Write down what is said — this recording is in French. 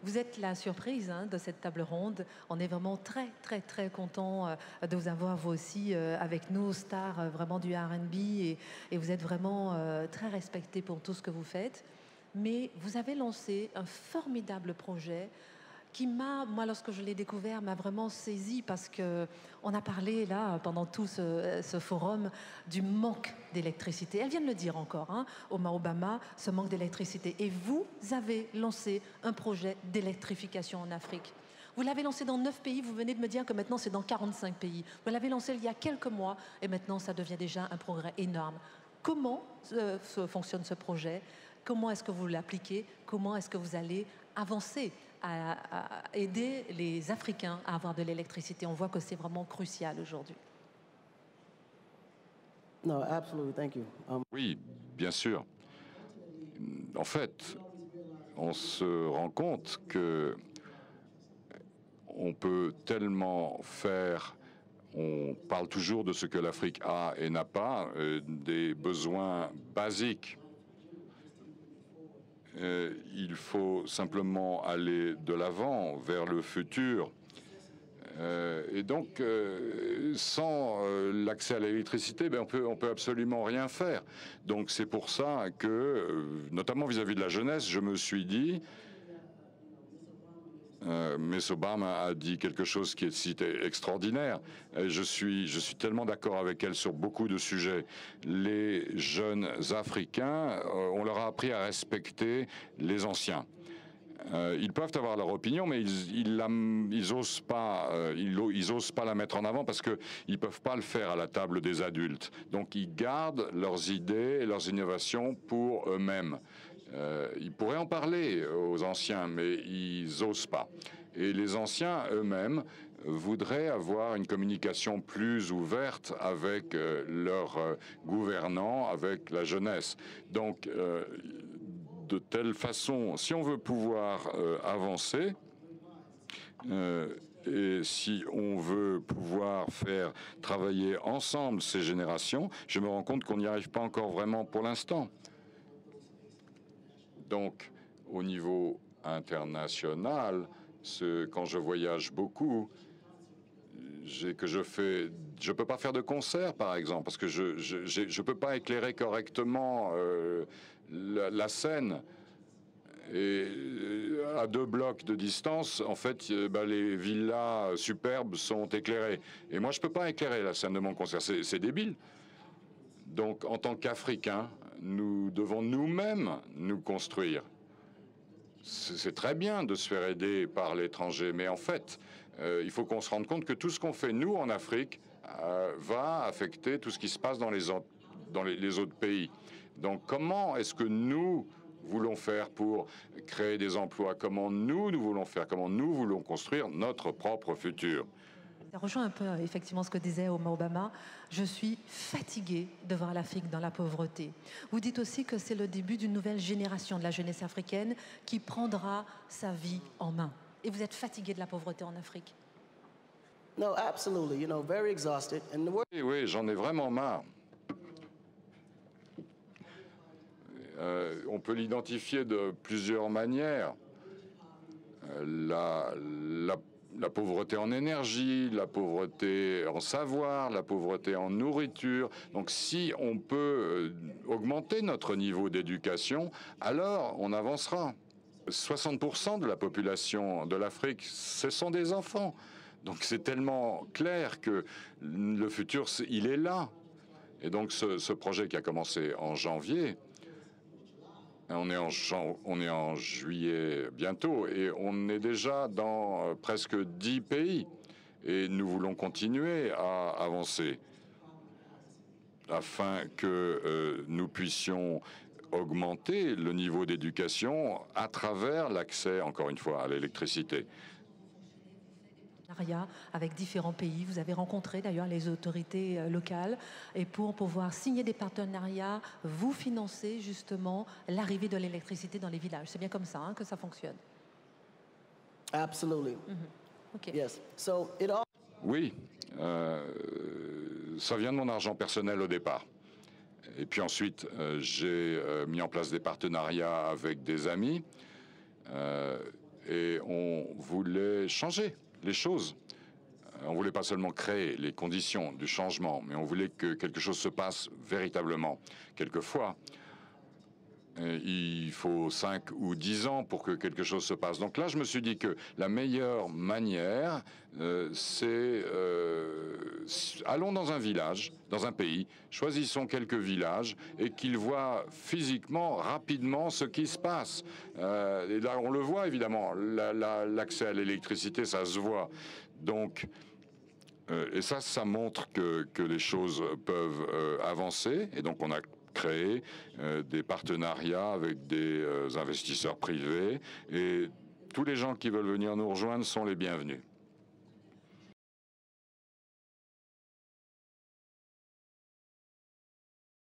Vous êtes la surprise de cette table ronde. On est vraiment très, très, très content de vous avoir, vous aussi, avec nous, stars vraiment du R&B. Et vous êtes vraiment très respecté pour tout ce que vous faites. Mais vous avez lancé un formidable projet qui moi, lorsque je l'ai découvert, m'a vraiment saisi parce que on a parlé là pendant tout ce forum du manque d'électricité. Elle vient de le dire encore, Obama, ce manque d'électricité. Et vous avez lancé un projet d'électrification en Afrique. Vous l'avez lancé dans 9 pays, vous venez de me dire que maintenant c'est dans 45 pays. Vous l'avez lancé il y a quelques mois et maintenant ça devient déjà un progrès énorme. Comment fonctionne ce projet? Comment est-ce que vous l'appliquez? Comment est-ce que vous allez avancer à aider les Africains à avoir de l'électricité? On voit que c'est vraiment crucial aujourd'hui. No, absolutely. Thank you. Oui, bien sûr. En fait, on se rend compte que on peut tellement faire. On parle toujours de ce que l'Afrique a et n'a pas, des besoins basiques. Il faut simplement aller de l'avant, vers le futur. Et donc, sans l'accès à l'électricité, on peut absolument rien faire. Donc, c'est pour ça que, notamment vis-à-vis de la jeunesse, je me suis dit, Miss Obama a dit quelque chose qui est extraordinaire. Je suis tellement d'accord avec elle sur beaucoup de sujets. Les jeunes Africains, on leur a appris à respecter les anciens. Ils peuvent avoir leur opinion, mais ils osent pas la mettre en avant parce qu'ils peuvent pas le faire à la table des adultes. Donc ils gardent leurs idées et leurs innovations pour eux-mêmes. Ils pourraient en parler aux anciens, mais ils osent pas. Et les anciens eux-mêmes voudraient avoir une communication plus ouverte avec leurs gouvernants, avec la jeunesse. Donc, de telle façon, si on veut pouvoir avancer, et si on veut pouvoir faire travailler ensemble ces générations, je me rends compte qu'on n'y arrive pas encore vraiment pour l'instant. Donc, au niveau international, quand je voyage beaucoup, je peux pas faire de concert, par exemple, parce que je peux pas éclairer correctement la scène. Et à 2 blocs de distance, en fait, les villas superbes sont éclairées. Et moi, je peux pas éclairer la scène de mon concert. C'est débile. Donc, en tant qu'Africains, nous devons nous-mêmes nous construire. C'est très bien de se faire aider par l'étranger, mais en fait, il faut qu'on se rende compte que tout ce qu'on fait, nous, en Afrique, va affecter tout ce qui se passe dans les autres pays. Donc, comment est-ce que nous voulons faire pour créer des emplois? Comment nous voulons faire? Comment nous voulons construire notre propre futur? Ça rejoint un peu effectivement ce que disait Obama. Je suis fatiguée de voir l'Afrique dans la pauvreté. Vous dites aussi que c'est le début d'une nouvelle génération de la jeunesse africaine qui prendra sa vie en main. Et vous êtes fatiguée de la pauvreté en Afrique? No, absolutely. You know, very exhausted. And the Oui, j'en ai vraiment marre. On peut l'identifier de plusieurs manières. La pauvreté en énergie, la pauvreté en savoir, la pauvreté en nourriture. Donc si on peut augmenter notre niveau d'éducation, alors on avancera. 60% de la population de l'Afrique, ce sont des enfants. Donc c'est tellement clair que le futur, il est là. Et donc ce projet qui a commencé en janvier, on est en juillet bientôt et on est déjà dans presque 10 pays. Et nous voulons continuer à avancer afin que nous puissions augmenter le niveau d'éducation à travers l'accès, encore une fois, à l'électricité. Avec différents pays. Vous avez rencontré d'ailleurs les autorités locales et pour pouvoir signer des partenariats, vous financez justement l'arrivée de l'électricité dans les villages. C'est bien comme ça que ça fonctionne. Absolutely. Okay. Yes. So it all... Oui, ça vient de mon argent personnel au départ. Et puis ensuite, j'ai mis en place des partenariats avec des amis. et on voulait changer les choses. On ne voulait pas seulement créer les conditions du changement, mais on voulait que quelque chose se passe véritablement. Quelquefois, il faut 5 ou 10 ans pour que quelque chose se passe. Donc là, je me suis dit que la meilleure manière, c'est allons dans un village, dans un pays, choisissons quelques villages et qu'ils voient physiquement, rapidement ce qui se passe. Et là, on le voit évidemment, l'accès à l'électricité, ça se voit. Donc, et ça montre que les choses peuvent avancer. Et donc, on a créé des partenariats avec des investisseurs privés. Et tous les gens qui veulent venir nous rejoindre sont les bienvenus.